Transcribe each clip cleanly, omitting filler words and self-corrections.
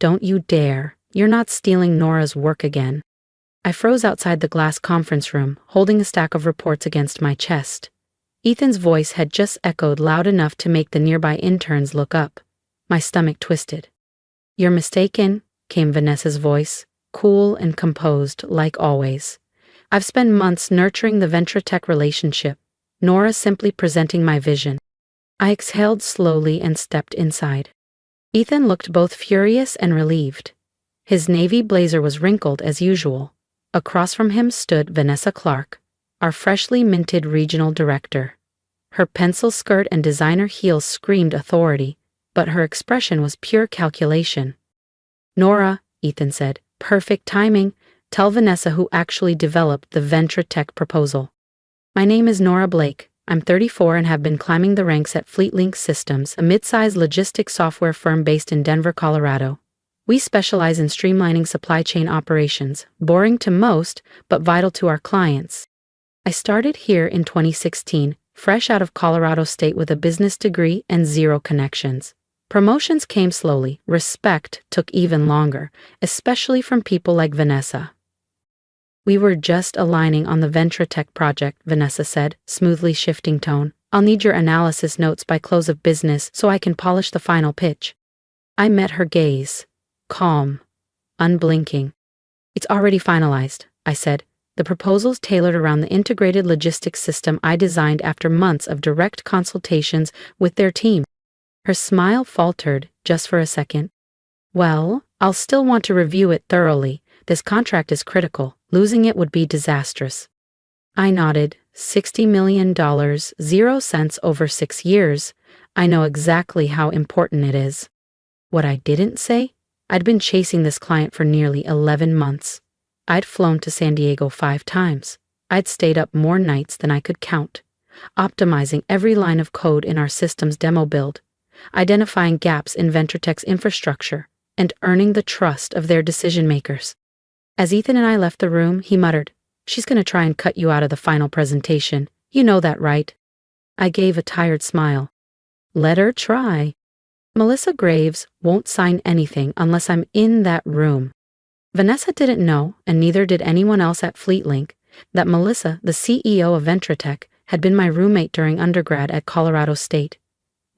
Don't you dare. You're not stealing Nora's work again. I froze outside the glass conference room, holding a stack of reports against my chest. Ethan's voice had just echoed loud enough to make the nearby interns look up. My stomach twisted. You're mistaken, came Vanessa's voice, cool and composed, like always. I've spent months nurturing the Ventratech relationship, Nora simply presenting my vision. I exhaled slowly and stepped inside. Ethan looked both furious and relieved. His navy blazer was wrinkled as usual. Across from him stood Vanessa Clark, our freshly minted regional director. Her pencil skirt and designer heels screamed authority, but her expression was pure calculation. Nora, Ethan said, perfect timing. Tell Vanessa who actually developed the Ventratech proposal. My name is Nora Blake. I'm 34 and have been climbing the ranks at FleetLink Systems, a mid-sized logistics software firm based in Denver, Colorado. We specialize in streamlining supply chain operations, boring to most, but vital to our clients. I started here in 2016, fresh out of Colorado State with a business degree and zero connections. Promotions came slowly, respect took even longer, especially from people like Vanessa. We were just aligning on the Ventratech project, Vanessa said, smoothly shifting tone. I'll need your analysis notes by close of business so I can polish the final pitch. I met her gaze. Calm. Unblinking. It's already finalized, I said. The proposal's tailored around the integrated logistics system I designed after months of direct consultations with their team. Her smile faltered, just for a second. Well, I'll still want to review it thoroughly. This contract is critical. Losing it would be disastrous. I nodded. $60 million, 0 cents over 6 years. I know exactly how important it is. What I didn't say? I'd been chasing this client for nearly 11 months. I'd flown to San Diego 5 times. I'd stayed up more nights than I could count, optimizing every line of code in our system's demo build, identifying gaps in Ventratech's infrastructure, and earning the trust of their decision-makers. As Ethan and I left the room, he muttered, "She's going to try and cut you out of the final presentation. You know that, right?" I gave a tired smile. Let her try. Melissa Graves won't sign anything unless I'm in that room. Vanessa didn't know, and neither did anyone else at FleetLink, that Melissa, the CEO of Ventratech, had been my roommate during undergrad at Colorado State.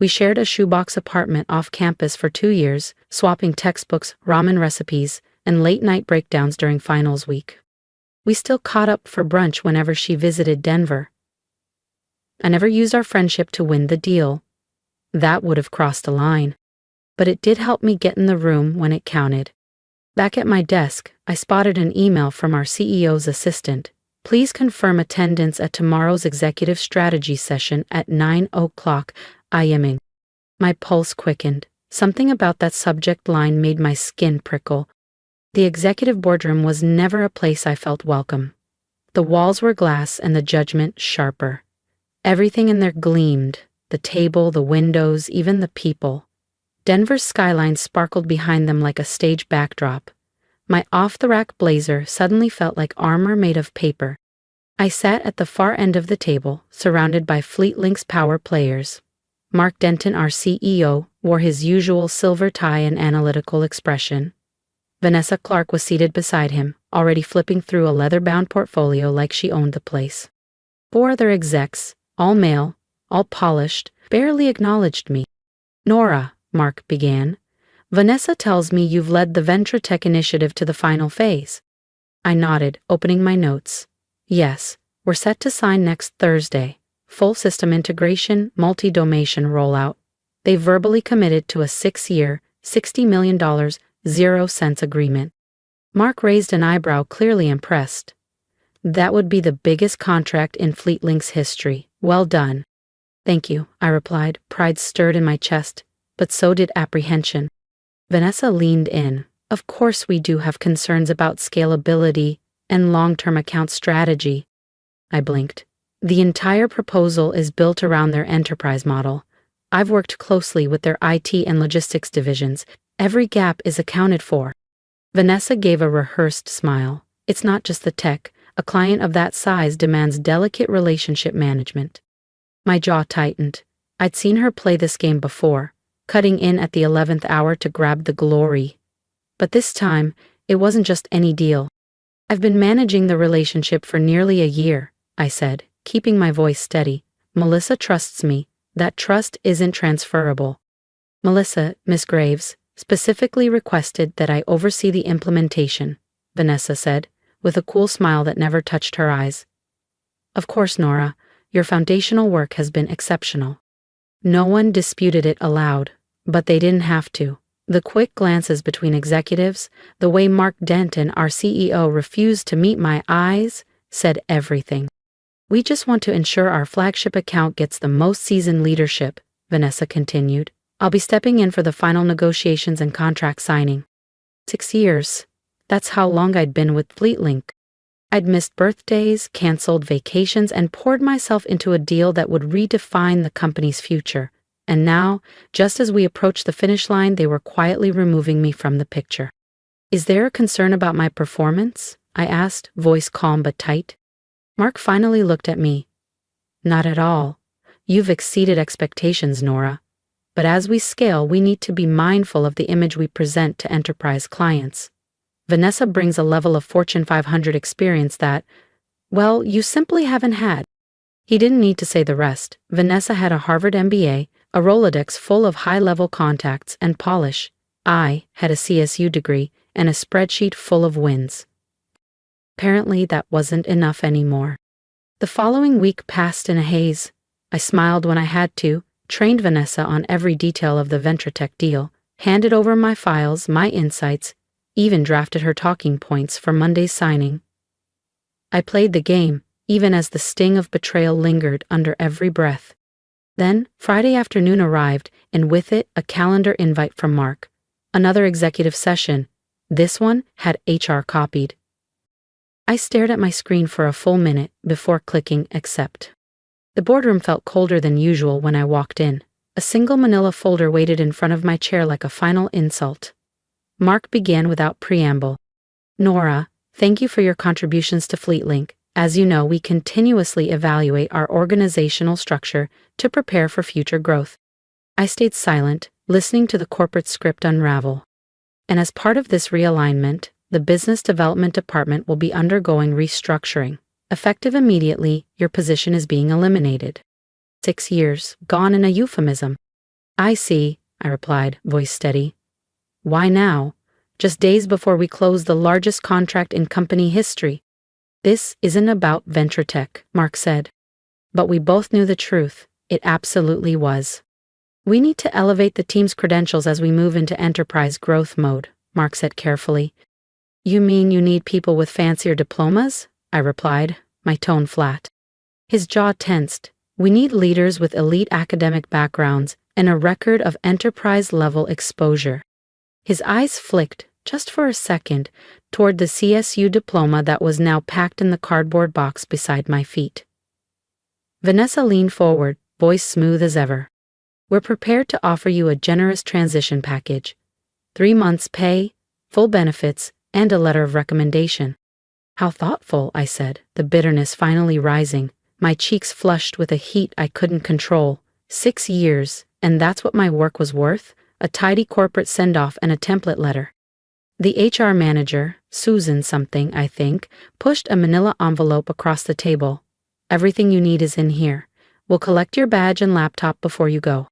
We shared a shoebox apartment off campus for 2 years, swapping textbooks, ramen recipes, and late-night breakdowns during finals week. We still caught up for brunch whenever she visited Denver. I never used our friendship to win the deal. That would have crossed a line. But it did help me get in the room when it counted. Back at my desk, I spotted an email from our CEO's assistant. Please confirm attendance at tomorrow's executive strategy session at 9 o'clock a.m. My pulse quickened. Something about that subject line made my skin prickle. The executive boardroom was never a place I felt welcome. The walls were glass and the judgment sharper. Everything in there gleamed. The table, the windows, even the people. Denver's skyline sparkled behind them like a stage backdrop. My off-the-rack blazer suddenly felt like armor made of paper. I sat at the far end of the table, surrounded by FleetLink's power players. Mark Denton, our CEO, wore his usual silver tie and analytical expression. Vanessa Clark was seated beside him, already flipping through a leather-bound portfolio like she owned the place. 4 other execs, all male, all polished, barely acknowledged me. "Nora," Mark began, "Vanessa tells me you've led the Ventratech initiative to the final phase." I nodded, opening my notes. "Yes, we're set to sign next Thursday. Full system integration, multi-domain rollout. They verbally committed to a 6-year, $60 million, 0 cents agreement." Mark raised an eyebrow, clearly impressed. "That would be the biggest contract in FleetLink's history. Well done." "Thank you," I replied, pride stirred in my chest, but so did apprehension. Vanessa leaned in. "Of course we do have concerns about scalability and long-term account strategy." I blinked. "The entire proposal is built around their enterprise model. I've worked closely with their IT and logistics divisions. Every gap is accounted for." Vanessa gave a rehearsed smile. "It's not just the tech. A client of that size demands delicate relationship management." My jaw tightened. I'd seen her play this game before, cutting in at the 11th hour to grab the glory. But this time, it wasn't just any deal. I've been managing the relationship for nearly a year, I said, keeping my voice steady. Melissa trusts me. That trust isn't transferable. Melissa, Miss Graves, specifically requested that I oversee the implementation, Vanessa said, with a cool smile that never touched her eyes. Of course, Nora, your foundational work has been exceptional. No one disputed it aloud, but they didn't have to. The quick glances between executives, the way Mark Denton, our CEO, refused to meet my eyes, said everything. We just want to ensure our flagship account gets the most seasoned leadership, Vanessa continued. I'll be stepping in for the final negotiations and contract signing. 6 years. That's how long I'd been with FleetLink. I'd missed birthdays, canceled vacations, and poured myself into a deal that would redefine the company's future. And now, just as we approached the finish line, they were quietly removing me from the picture. Is there a concern about my performance? I asked, voice calm but tight. Mark finally looked at me. Not at all. You've exceeded expectations, Nora. But as we scale, we need to be mindful of the image we present to enterprise clients. Vanessa brings a level of Fortune 500 experience that, well, you simply haven't had. He didn't need to say the rest. Vanessa had a Harvard MBA, a Rolodex full of high-level contacts and polish. I had a CSU degree and a spreadsheet full of wins. Apparently, that wasn't enough anymore. The following week passed in a haze. I smiled when I had to, trained Vanessa on every detail of the Ventratech deal, handed over my files, my insights, even drafted her talking points for Monday's signing. I played the game, even as the sting of betrayal lingered under every breath. Then, Friday afternoon arrived, and with it, a calendar invite from Mark. Another executive session. This one had HR copied. I stared at my screen for a full minute before clicking accept. The boardroom felt colder than usual when I walked in. A single manila folder waited in front of my chair like a final insult. Mark began without preamble. Nora, thank you for your contributions to FleetLink. As you know, we continuously evaluate our organizational structure to prepare for future growth. I stayed silent, listening to the corporate script unravel. And as part of this realignment, the business development department will be undergoing restructuring. Effective immediately, your position is being eliminated. 6 years, gone in a euphemism. I see, I replied, voice steady. Why now? Just days before we close the largest contract in company history. This isn't about Ventratech, Mark said. But we both knew the truth. It absolutely was. We need to elevate the team's credentials as we move into enterprise growth mode, Mark said carefully. You mean you need people with fancier diplomas? I replied, my tone flat. His jaw tensed. We need leaders with elite academic backgrounds and a record of enterprise-level exposure. His eyes flicked, just for a second, toward the CSU diploma that was now packed in the cardboard box beside my feet. Vanessa leaned forward, voice smooth as ever. We're prepared to offer you a generous transition package. 3 months' pay, full benefits, and a letter of recommendation. How thoughtful, I said, the bitterness finally rising. My cheeks flushed with a heat I couldn't control. 6 years, and that's what my work was worth? A tidy corporate send-off and a template letter. The HR manager, Susan something, I think, pushed a manila envelope across the table. Everything you need is in here. We'll collect your badge and laptop before you go.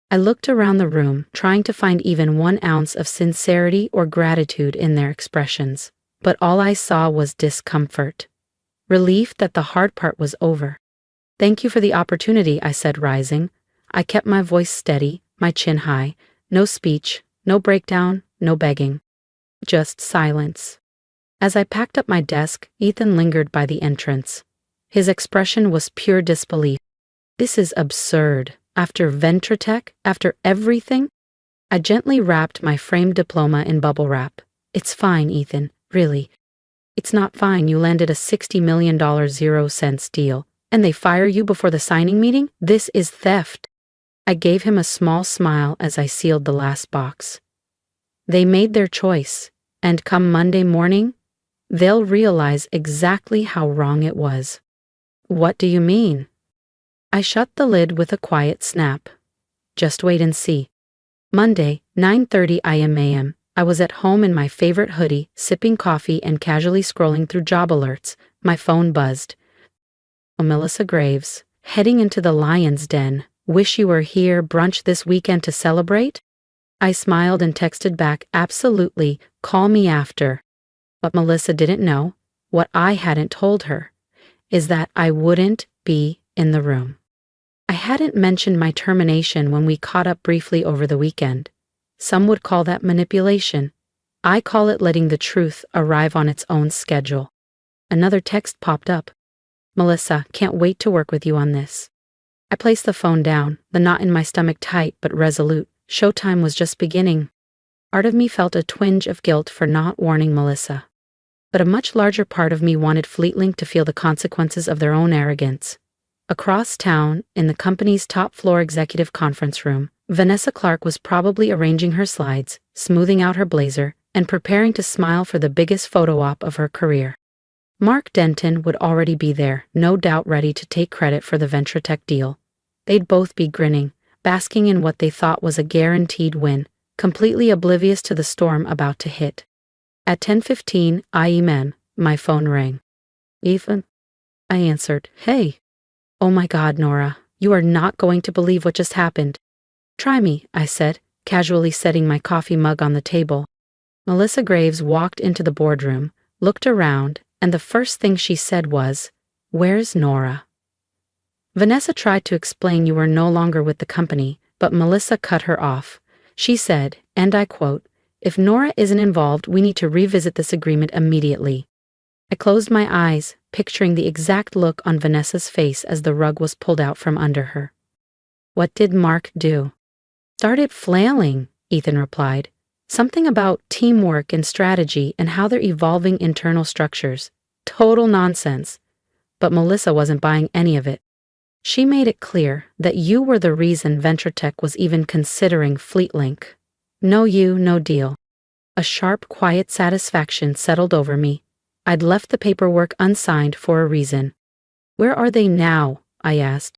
I looked around the room, trying to find even 1 ounce of sincerity or gratitude in their expressions. But all I saw was discomfort. Relief that the hard part was over. Thank you for the opportunity, I said, rising. I kept my voice steady, my chin high. No speech, no breakdown, no begging. Just silence. As I packed up my desk, Ethan lingered by the entrance. His expression was pure disbelief. This is absurd. After Ventratech, after everything? I gently wrapped my framed diploma in bubble wrap. It's fine, Ethan, really. It's not fine you landed a $60 million 0-cents deal, and they fire you before the signing meeting? This is theft. I gave him a small smile as I sealed the last box. They made their choice, and come Monday morning, they'll realize exactly how wrong it was. What do you mean? I shut the lid with a quiet snap. Just wait and see. Monday, 9:30 a.m. I was at home in my favorite hoodie, sipping coffee and casually scrolling through job alerts. My phone buzzed. Oh, Melissa Graves, heading into the lion's den. Wish you were here, brunch this weekend to celebrate? I smiled and texted back, absolutely, call me after. What Melissa didn't know, what I hadn't told her, is that I wouldn't be in the room. I hadn't mentioned my termination when we caught up briefly over the weekend. Some would call that manipulation. I call it letting the truth arrive on its own schedule. Another text popped up. Melissa, can't wait to work with you on this. I placed the phone down, the knot in my stomach tight but resolute. Showtime was just beginning. Part of me felt a twinge of guilt for not warning Melissa. But a much larger part of me wanted Fleetlink to feel the consequences of their own arrogance. Across town, in the company's top-floor executive conference room, Vanessa Clark was probably arranging her slides, smoothing out her blazer, and preparing to smile for the biggest photo op of her career. Mark Denton would already be there, no doubt ready to take credit for the Ventratech deal. They'd both be grinning, basking in what they thought was a guaranteed win, completely oblivious to the storm about to hit. At 10:15 a.m., my phone rang. Ethan? I answered. Hey. Oh my God, Nora, you are not going to believe what just happened. Try me, I said, casually setting my coffee mug on the table. Melissa Graves walked into the boardroom, looked around, and the first thing she said was, "Where's Nora?" Vanessa tried to explain you were no longer with the company, but Melissa cut her off. She said, and I quote, "If Nora isn't involved, we need to revisit this agreement immediately." I closed my eyes, picturing the exact look on Vanessa's face as the rug was pulled out from under her. What did Mark do? Started flailing, Ethan replied. Something about teamwork and strategy and how they're evolving internal structures. Total nonsense. But Melissa wasn't buying any of it. She made it clear that you were the reason Ventratech was even considering Fleetlink. No you, no deal. A sharp, quiet satisfaction settled over me. I'd left the paperwork unsigned for a reason. Where are they now? I asked.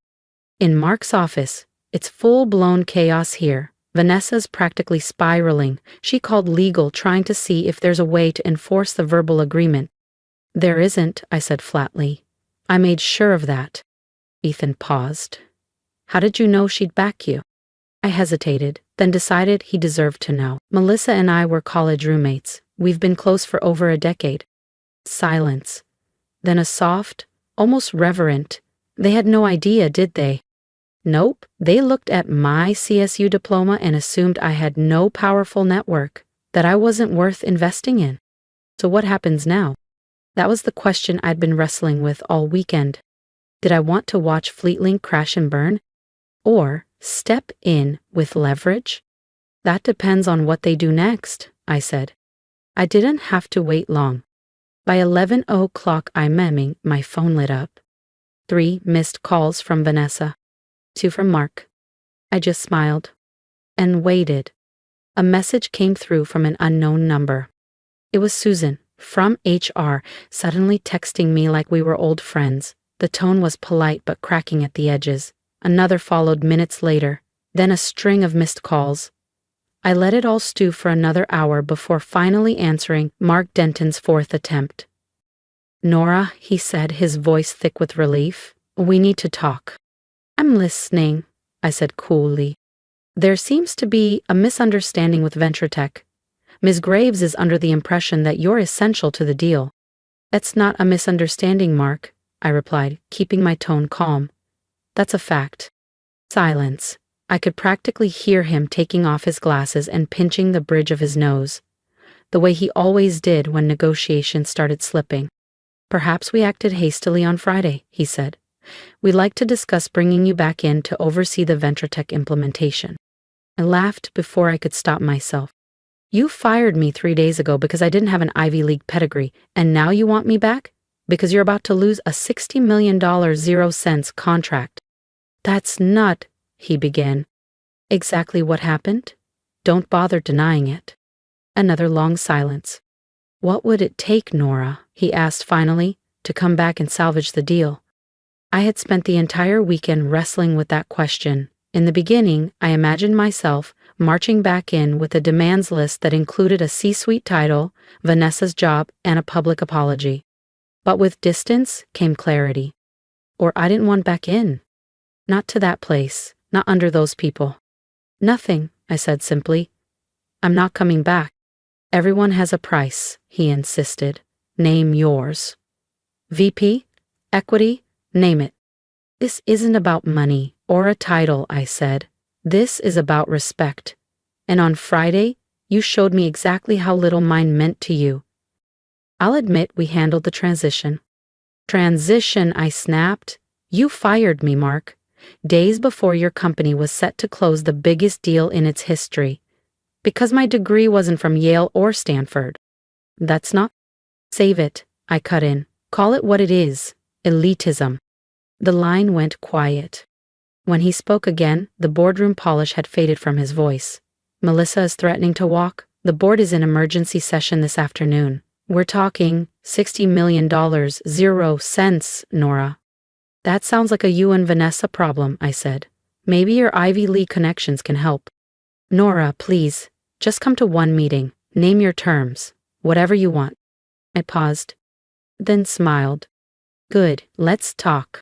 In Mark's office. It's full-blown chaos here. Vanessa's practically spiraling. She called legal, trying to see if there's a way to enforce the verbal agreement. There isn't, I said flatly. I made sure of that. Ethan paused. How did you know she'd back you? I hesitated, then decided he deserved to know. Melissa and I were college roommates. We've been close for over a decade. Silence. Then a soft, almost reverent, "They had no idea, did they?" Nope, they looked at my CSU diploma and assumed I had no powerful network, that I wasn't worth investing in. So what happens now? That was the question I'd been wrestling with all weekend. Did I want to watch Fleetlink crash and burn? Or step in with leverage? That depends on what they do next, I said. I didn't have to wait long. By 11 o'clock I'm my phone lit up. 3 missed calls from Vanessa. 2 from Mark. I just smiled. And waited. A message came through from an unknown number. It was Susan, from HR, suddenly texting me like we were old friends. The tone was polite but cracking at the edges. Another followed minutes later, then a string of missed calls. I let it all stew for another hour before finally answering Mark Denton's 4th attempt. Nora, he said, his voice thick with relief, we need to talk. I'm listening, I said coolly. There seems to be a misunderstanding with Ventratech. Ms. Graves is under the impression that you're essential to the deal. That's not a misunderstanding, Mark, I replied, keeping my tone calm. That's a fact. Silence. I could practically hear him taking off his glasses and pinching the bridge of his nose, the way he always did when negotiations started slipping. Perhaps we acted hastily on Friday, he said. We'd like to discuss bringing you back in to oversee the Ventratech implementation. I laughed before I could stop myself. You fired me 3 days ago because I didn't have an Ivy League pedigree, and now you want me back? Because you're about to lose a $60 million 0 cents contract. That's not, he began. Exactly what happened? Don't bother denying it. Another long silence. What would it take, Nora, he asked finally, to come back and salvage the deal? I had spent the entire weekend wrestling with that question. In the beginning, I imagined myself marching back in with a demands list that included a C-suite title, Vanessa's job, and a public apology. But with distance came clarity. Or I didn't want back in. Not to that place, not under those people. Nothing, I said simply. I'm not coming back. Everyone has a price, he insisted. Name yours. VP? Equity? Name it. This isn't about money or a title, I said. This is about respect. And on Friday, you showed me exactly how little mine meant to you. I'll admit we handled the transition. Transition, I snapped. You fired me, Mark. Days before your company was set to close the biggest deal in its history. Because my degree wasn't from Yale or Stanford. That's not. Save it, I cut in. Call it what it is. Elitism. The line went quiet. When he spoke again, the boardroom polish had faded from his voice. Melissa is threatening to walk. The board is in emergency session this afternoon. We're talking $60 million, 0 cents, Nora. That sounds like a you and Vanessa problem, I said. Maybe your Ivy League connections can help. Nora, please, just come to one meeting. Name your terms. Whatever you want. I paused, then smiled. Good, let's talk.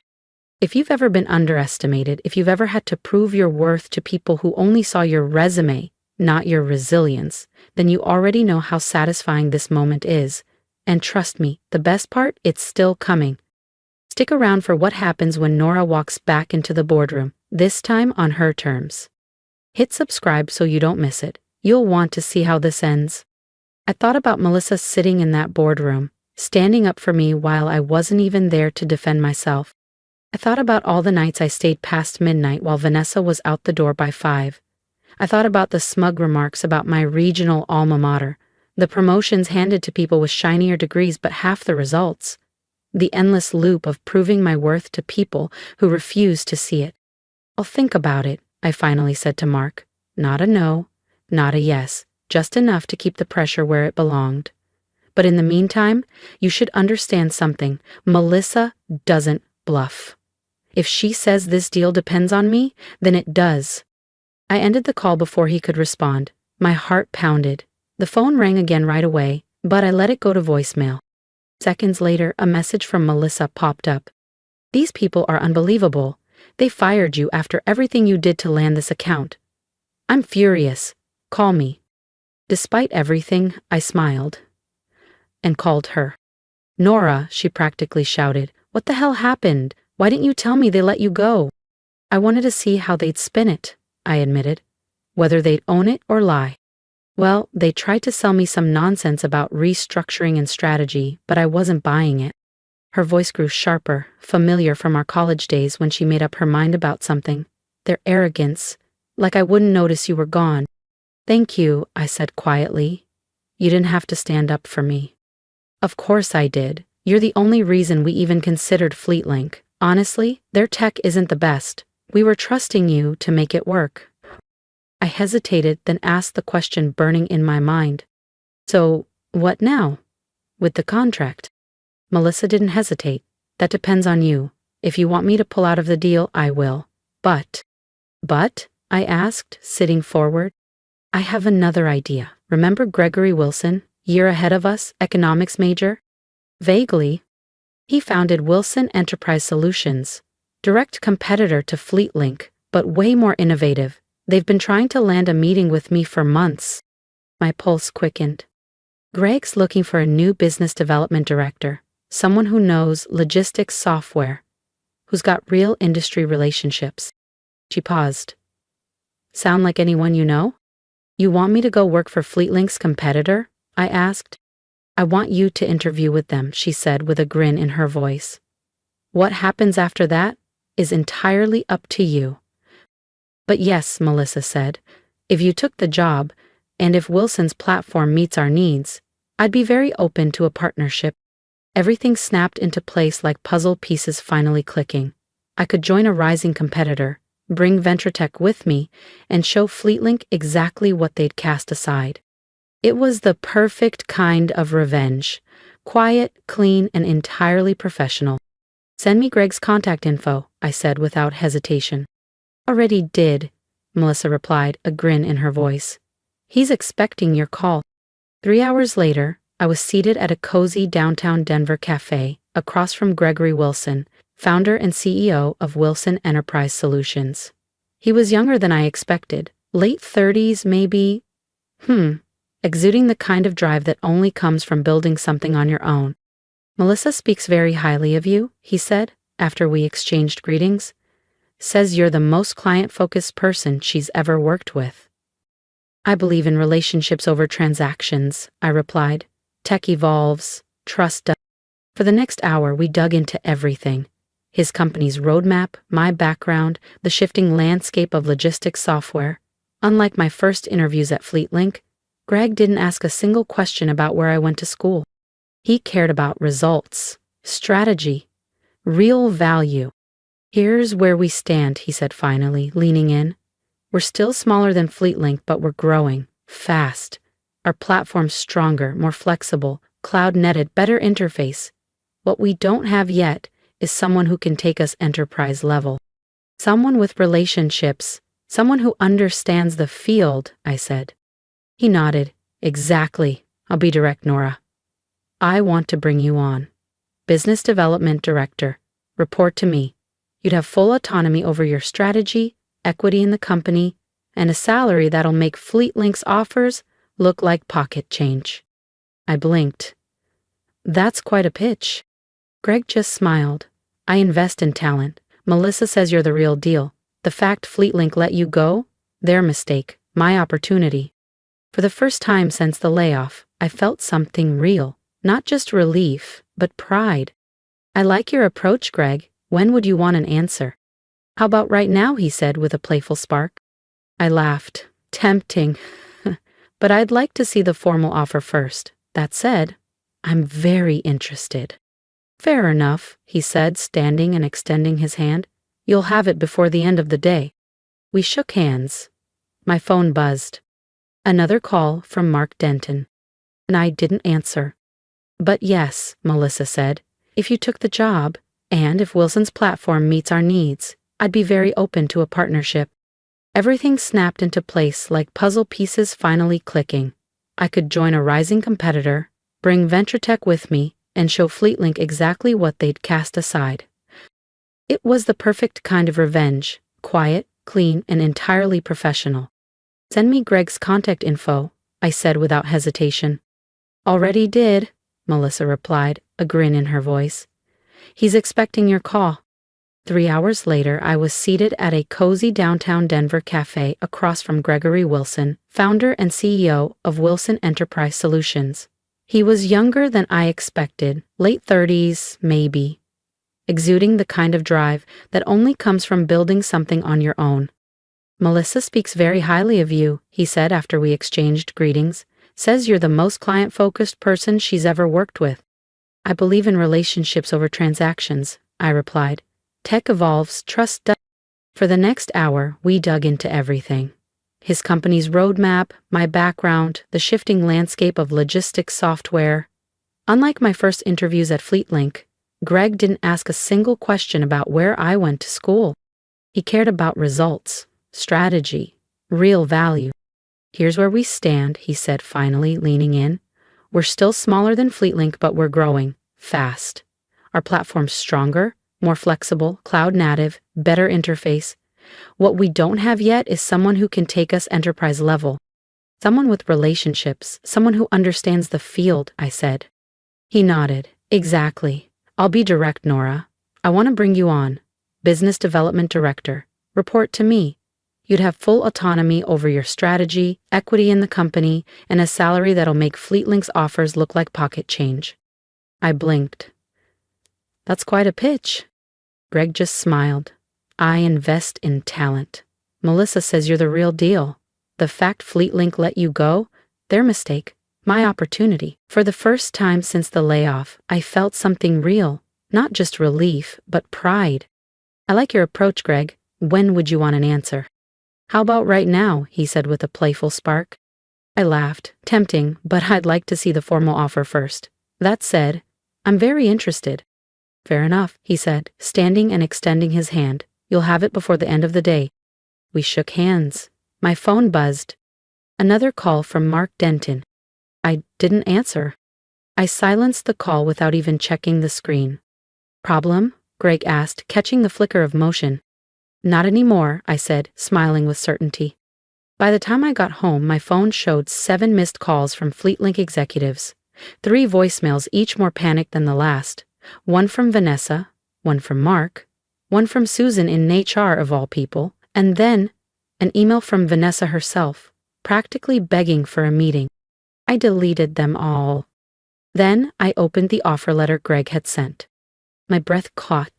If you've ever been underestimated, if you've ever had to prove your worth to people who only saw your resume, not your resilience, then you already know how satisfying this moment is. And trust me, the best part, it's still coming. Stick around for what happens when Nora walks back into the boardroom, this time on her terms. Hit subscribe so you don't miss it. You'll want to see how this ends. I thought about Melissa sitting in that boardroom, standing up for me while I wasn't even there to defend myself. I thought about all the nights I stayed past midnight while Vanessa was out the door by 5. I thought about the smug remarks about my regional alma mater, the promotions handed to people with shinier degrees but half the results, the endless loop of proving my worth to people who refused to see it. I'll think about it, I finally said to Mark. Not a no, not a yes, just enough to keep the pressure where it belonged. But in the meantime, you should understand something. Melissa doesn't bluff. If she says this deal depends on me, then it does. I ended the call before he could respond. My heart pounded. The phone rang again right away, but I let it go to voicemail. Seconds later, a message from Melissa popped up. These people are unbelievable. They fired you after everything you did to land this account. I'm furious. Call me. Despite everything, I smiled and called her. Nora, she practically shouted, what the hell happened? Why didn't you tell me they let you go? I wanted to see how they'd spin it, I admitted. Whether they'd own it or lie. Well, they tried to sell me some nonsense about restructuring and strategy, but I wasn't buying it. Her voice grew sharper, familiar from our college days when she made up her mind about something. Their arrogance, like I wouldn't notice you were gone. Thank you, I said quietly. You didn't have to stand up for me. Of course I did. You're the only reason we even considered FleetLink. Honestly, their tech isn't the best. We were trusting you to make it work. I hesitated, then asked the question burning in my mind. So, what now? With the contract? Melissa didn't hesitate. That depends on you. If you want me to pull out of the deal, I will. But, I asked, sitting forward. I have another idea. Remember Gregory Wilson, year ahead of us, economics major? Vaguely. He founded Wilson Enterprise Solutions, direct competitor to FleetLink, but way more innovative. They've been trying to land a meeting with me for months. My pulse quickened. Greg's looking for a new business development director, someone who knows logistics software, who's got real industry relationships. She paused. Sound like anyone you know? You want me to go work for FleetLink's competitor? I asked. I want you to interview with them, she said with a grin in her voice. What happens after that is entirely up to you. But yes, Melissa said, if you took the job, and if Wilson's platform meets our needs, I'd be very open to a partnership. Everything snapped into place like puzzle pieces finally clicking. I could join a rising competitor, bring Ventratech with me, and show FleetLink exactly what they'd cast aside. It was the perfect kind of revenge. Quiet, clean, and entirely professional. Send me Greg's contact info, I said without hesitation. Already did. Melissa replied, a grin in her voice. He's expecting your call. 3 hours later, I was seated at a cozy downtown Denver cafe across from Gregory Wilson, founder and CEO of Wilson Enterprise Solutions. He was younger than I expected, late 30s maybe. Exuding the kind of drive that only comes from building something on your own. Melissa speaks very highly of you, he said, after we exchanged greetings. Says you're the most client-focused person she's ever worked with. I believe in relationships over transactions, I replied. Tech evolves, trust does. For the next hour, we dug into everything. His company's roadmap, my background, the shifting landscape of logistics software. Unlike my first interviews at FleetLink, Greg didn't ask a single question about where I went to school. He cared about results, strategy, real value. Here's where we stand, he said finally, leaning in. We're still smaller than FleetLink, but we're growing, fast. Our platform's stronger, more flexible, cloud-netted, better interface. What we don't have yet is someone who can take us enterprise level. Someone with relationships, someone who understands the field, I said. He nodded. Exactly. I'll be direct, Nora. I want to bring you on. Business Development Director. Report to me. You'd have full autonomy over your strategy, equity in the company, and a salary that'll make FleetLink's offers look like pocket change. I blinked. That's quite a pitch. Greg just smiled. I invest in talent. Melissa says you're the real deal. The fact FleetLink let you go? Their mistake. My opportunity. For the first time since the layoff, I felt something real. Not just relief, but pride. I like your approach, Greg. When would you want an answer? How about right now, he said with a playful spark. I laughed. Tempting. But I'd like to see the formal offer first. That said, I'm very interested. Fair enough, he said, standing and extending his hand. You'll have it before the end of the day. We shook hands. My phone buzzed. Another call from Mark Denton. And I didn't answer. But yes, Melissa said, if you took the job, and if Wilson's platform meets our needs, I'd be very open to a partnership. Everything snapped into place like puzzle pieces finally clicking. I could join a rising competitor, bring VentureTech with me, and show FleetLink exactly what they'd cast aside. It was the perfect kind of revenge, quiet, clean, and entirely professional. Send me Greg's contact info, I said without hesitation. Already did, Melissa replied, a grin in her voice. He's expecting your call. 3 hours later, I was seated at a cozy downtown Denver cafe across from Gregory Wilson, founder and CEO of Wilson Enterprise Solutions. He was younger than I expected, late 30s, maybe, exuding the kind of drive that only comes from building something on your own. Melissa speaks very highly of you, he said after we exchanged greetings. Says you're the most client-focused person she's ever worked with. I believe in relationships over transactions, I replied. Tech evolves, trust does. For the next hour, we dug into everything. His company's roadmap, my background, the shifting landscape of logistics software. Unlike my first interviews at FleetLink, Greg didn't ask a single question about where I went to school. He cared about results, strategy, real value. Here's where we stand, he said finally, leaning in. We're still smaller than FleetLink, but we're growing, fast. Our platform's stronger, more flexible, cloud-native, better interface. What we don't have yet is someone who can take us enterprise level. Someone with relationships, someone who understands the field, I said. He nodded. Exactly. I'll be direct, Nora. I want to bring you on. Business Development Director. Report to me. You'd have full autonomy over your strategy, equity in the company, and a salary that'll make FleetLink's offers look like pocket change. I blinked. That's quite a pitch. Greg just smiled. I invest in talent. Melissa says you're the real deal. The fact FleetLink let you go? Their mistake. My opportunity. For the first time since the layoff, I felt something real. Not just relief, but pride. I like your approach, Greg. When would you want an answer? How about right now, he said with a playful spark. I laughed. Tempting, but I'd like to see the formal offer first. That said, I'm very interested. Fair enough, he said, standing and extending his hand. You'll have it before the end of the day. We shook hands. My phone buzzed. Another call from Mark Denton. I didn't answer. I silenced the call without even checking the screen. Problem? Greg asked, catching the flicker of motion. Not anymore, I said, smiling with certainty. By the time I got home, my phone showed 7 missed calls from FleetLink executives. 3 voicemails, each more panicked than the last. One from Vanessa, one from Mark, one from Susan in HR of all people, and then an email from Vanessa herself, practically begging for a meeting. I deleted them all. Then I opened the offer letter Greg had sent. My breath caught.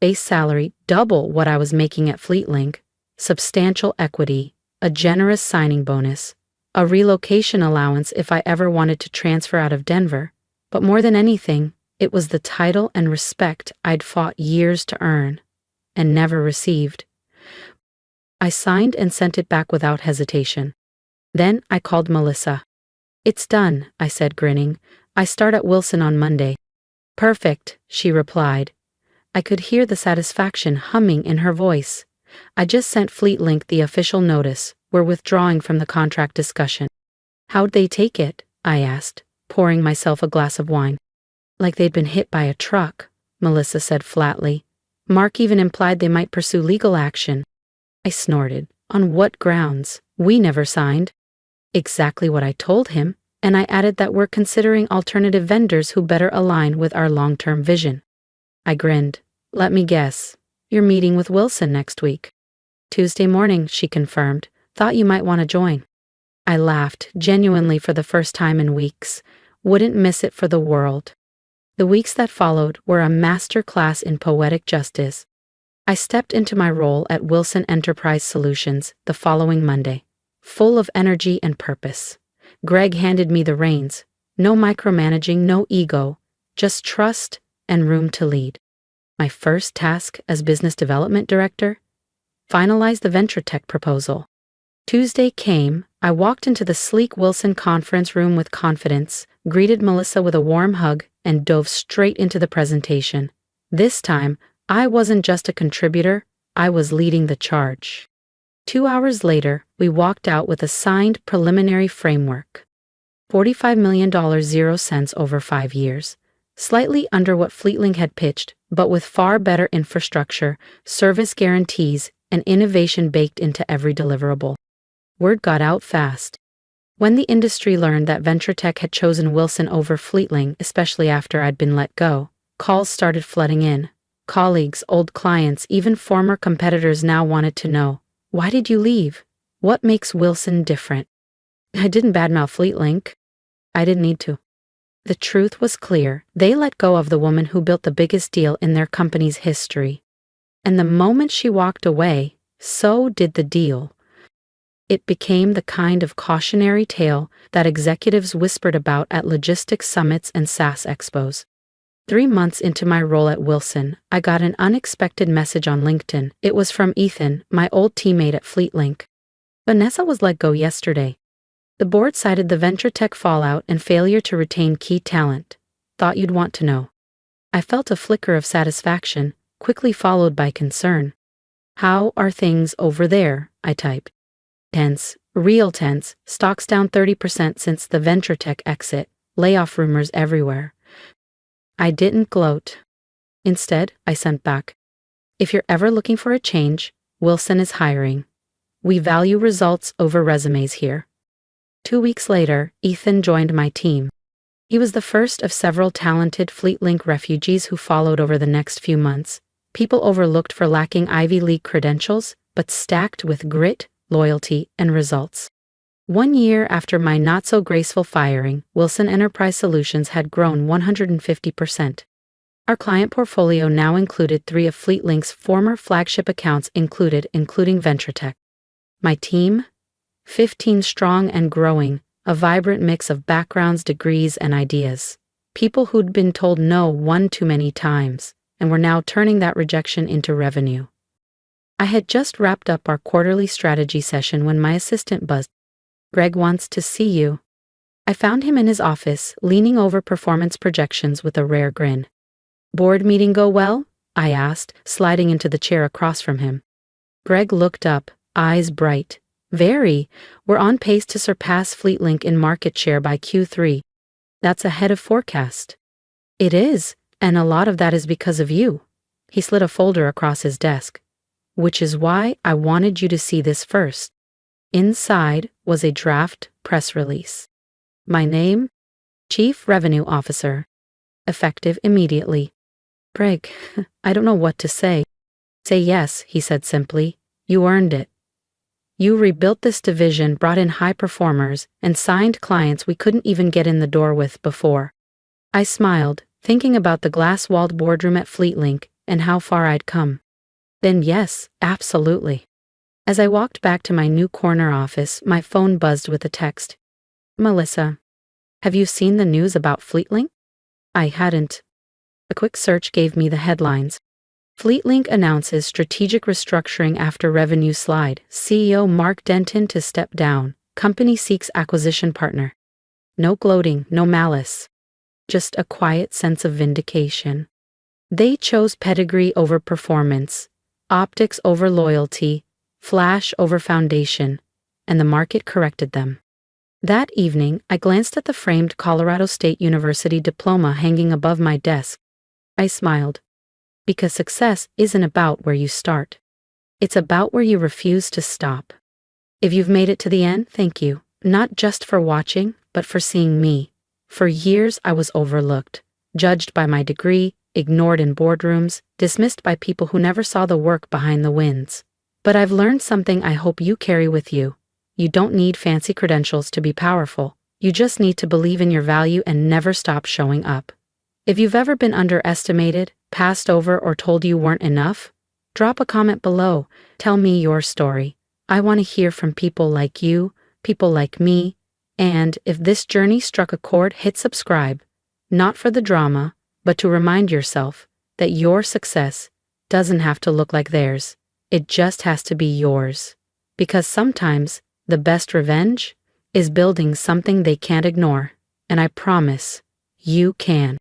Base salary double what I was making at FleetLink, substantial equity, a generous signing bonus, a relocation allowance if I ever wanted to transfer out of Denver, but more than anything, it was the title and respect I'd fought years to earn and never received. I signed and sent it back without hesitation. Then I called Melissa. It's done, I said, grinning. I start at Wilson on Monday. Perfect, she replied. I could hear the satisfaction humming in her voice. I just sent FleetLink the official notice. We're withdrawing from the contract discussion. How'd they take it? I asked, pouring myself a glass of wine. Like they'd been hit by a truck, Melissa said flatly. Mark even implied they might pursue legal action. I snorted. On what grounds? We never signed. Exactly what I told him, and I added that we're considering alternative vendors who better align with our long-term vision. I grinned. Let me guess. You're meeting with Wilson next week. Tuesday morning, she confirmed. Thought you might want to join. I laughed, genuinely for the first time in weeks. Wouldn't miss it for the world. The weeks that followed were a master class in poetic justice. I stepped into my role at Wilson Enterprise Solutions the following Monday, full of energy and purpose. Greg handed me the reins. No micromanaging, no ego, just trust and room to lead. My first task as business development director? Finalize the venture tech proposal. Tuesday came. I walked into the sleek Wilson conference room with confidence, greeted Melissa with a warm hug, and dove straight into the presentation. This time, I wasn't just a contributor, I was leading the charge. 2 hours later, we walked out with a signed preliminary framework. $45 million 0 cents over 5 years. Slightly under what FleetLink had pitched, but with far better infrastructure, service guarantees, and innovation baked into every deliverable. Word got out fast. When the industry learned that venture tech had chosen Wilson over FleetLink, especially after I'd been let go, calls started flooding in. Colleagues, old clients, even former competitors now wanted to know, why did you leave? What makes Wilson different? I didn't badmouth FleetLink. I didn't need to. The truth was clear. They let go of the woman who built the biggest deal in their company's history. And the moment she walked away, so did the deal. It became the kind of cautionary tale that executives whispered about at logistics summits and SaaS expos. 3 months into my role at Wilson, I got an unexpected message on LinkedIn. It was from Ethan, my old teammate at FleetLink. Vanessa was let go yesterday. The board cited the venture tech fallout and failure to retain key talent. Thought you'd want to know. I felt a flicker of satisfaction, quickly followed by concern. How are things over there? I typed. Tense, real tense, stocks down 30% since the venture tech exit, layoff rumors everywhere. I didn't gloat. Instead, I sent back. If you're ever looking for a change, Wilson is hiring. We value results over resumes here. 2 weeks later, Ethan joined my team. He was the first of several talented FleetLink refugees who followed over the next few months, people overlooked for lacking Ivy League credentials, but stacked with grit, loyalty, and results. 1 year after my not-so-graceful firing, Wilson Enterprise Solutions had grown 150%. Our client portfolio now included 3 of FleetLink's former flagship accounts including VentureTech. My team? 15 strong and growing, a vibrant mix of backgrounds, degrees, and ideas. People who'd been told no one too many times, and were now turning that rejection into revenue. I had just wrapped up our quarterly strategy session when my assistant buzzed. Greg wants to see you. I found him in his office, leaning over performance projections with a rare grin. Board meeting go well? I asked, sliding into the chair across from him. Greg looked up, eyes bright. Very. We're on pace to surpass FleetLink in market share by Q3. That's ahead of forecast. It is, and a lot of that is because of you. He slid a folder across his desk. Which is why I wanted you to see this first. Inside was a draft press release. My name? Chief Revenue Officer. Effective immediately. Greg, I don't know what to say. Say yes, he said simply. You earned it. You rebuilt this division, brought in high performers, and signed clients we couldn't even get in the door with before. I smiled, thinking about the glass-walled boardroom at FleetLink and how far I'd come. Then yes, absolutely. As I walked back to my new corner office, my phone buzzed with a text. Melissa, have you seen the news about FleetLink? I hadn't. A quick search gave me the headlines. FleetLink announces strategic restructuring after revenue slide. CEO Mark Denton to step down. Company seeks acquisition partner. No gloating, no malice. Just a quiet sense of vindication. They chose pedigree over performance, optics over loyalty, flash over foundation, and the market corrected them. That evening, I glanced at the framed Colorado State University diploma hanging above my desk. I smiled. Because success isn't about where you start. It's about where you refuse to stop. If you've made it to the end, thank you. Not just for watching, but for seeing me. For years I was overlooked, judged by my degree, ignored in boardrooms, dismissed by people who never saw the work behind the wins. But I've learned something I hope you carry with you. You don't need fancy credentials to be powerful. You just need to believe in your value and never stop showing up. If you've ever been underestimated, passed over, or told you weren't enough, drop a comment below. Tell me your story. I want to hear from people like you, people like me. And if this journey struck a chord, hit subscribe. Not for the drama, but to remind yourself that your success doesn't have to look like theirs. It just has to be yours. Because sometimes the best revenge is building something they can't ignore. And I promise, you can.